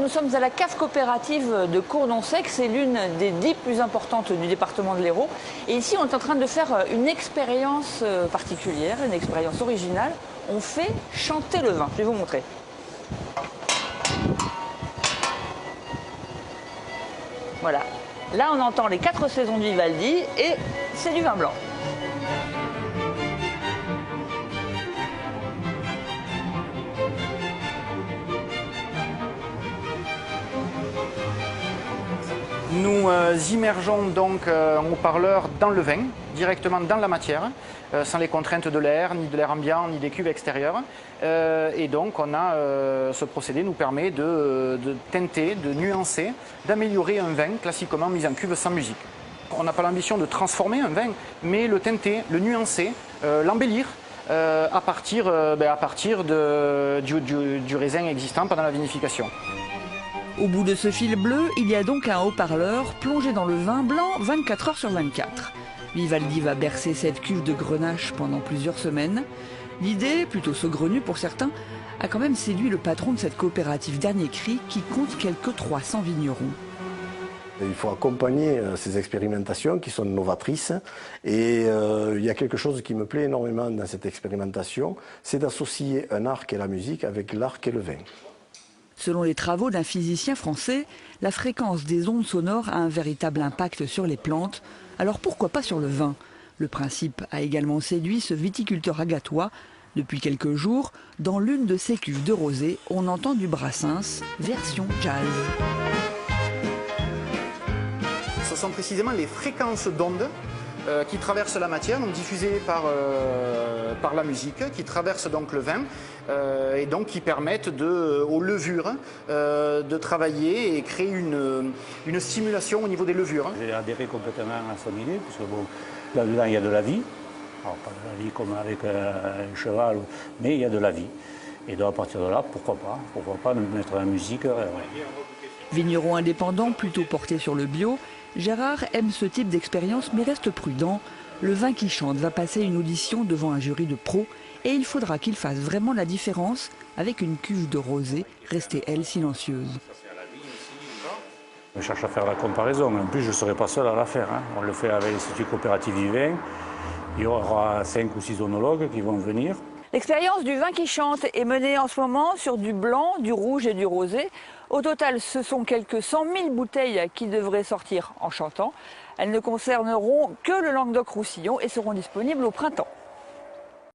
Nous sommes à la cave coopérative de Cournon-Sec, c'est l'une des 10 plus importantes du département de l'Hérault. Et ici, on est en train de faire une expérience particulière, une expérience originale. On fait chanter le vin. Je vais vous montrer. Voilà. Là, on entend les 4 saisons de Vivaldi et c'est du vin blanc. Nous immergeons donc en haut-parleur dans le vin, directement dans la matière, sans les contraintes de l'air, ni de l'air ambiant, ni des cuves extérieures. Et donc ce procédé nous permet de teinter, de nuancer, d'améliorer un vin classiquement mis en cuve sans musique. On n'a pas l'ambition de transformer un vin, mais le teinter, le nuancer, l'embellir à partir du raisin existant pendant la vinification. Au bout de ce fil bleu, il y a donc un haut-parleur plongé dans le vin blanc 24 heures sur 24. Vivaldi va bercer cette cuve de Grenache pendant plusieurs semaines. L'idée, plutôt saugrenue pour certains, a quand même séduit le patron de cette coopérative Dernier Cri qui compte quelques 300 vignerons. Il faut accompagner ces expérimentations qui sont novatrices et il y a quelque chose qui me plaît énormément dans cette expérimentation, c'est d'associer un art qu'est la musique avec l'art qu'est le vin. Selon les travaux d'un physicien français, la fréquence des ondes sonores a un véritable impact sur les plantes, alors pourquoi pas sur le vin? Le principe a également séduit ce viticulteur agatois. Depuis quelques jours, dans l'une de ses cuves de rosé, on entend du Brassens, version jazz. Ce sont précisément les fréquences d'ondes qui traversent la matière, donc diffusées par la musique, qui traversent donc le vin et donc qui permettent aux levures de travailler et créer une stimulation au niveau des levures. J'ai adhéré complètement à son idée, puisque bon, là-dedans il y a de la vie, alors pas de la vie comme avec un cheval, mais il y a de la vie. Et donc à partir de là, pourquoi pas mettre la musique. Vigneron indépendant, plutôt porté sur le bio, Gérard aime ce type d'expérience mais reste prudent. Le vin qui chante va passer une audition devant un jury de pros et il faudra qu'il fasse vraiment la différence avec une cuve de rosé, restée elle silencieuse. Je cherche à faire la comparaison, en plus je ne serai pas seul à la faire. On le fait avec l'Institut coopératif du vin, il y aura 5 ou 6 onologues qui vont venir. L'expérience du vin qui chante est menée en ce moment sur du blanc, du rouge et du rosé. Au total, ce sont quelques 100 000 bouteilles qui devraient sortir en chantant. Elles ne concerneront que le Languedoc-Roussillon et seront disponibles au printemps.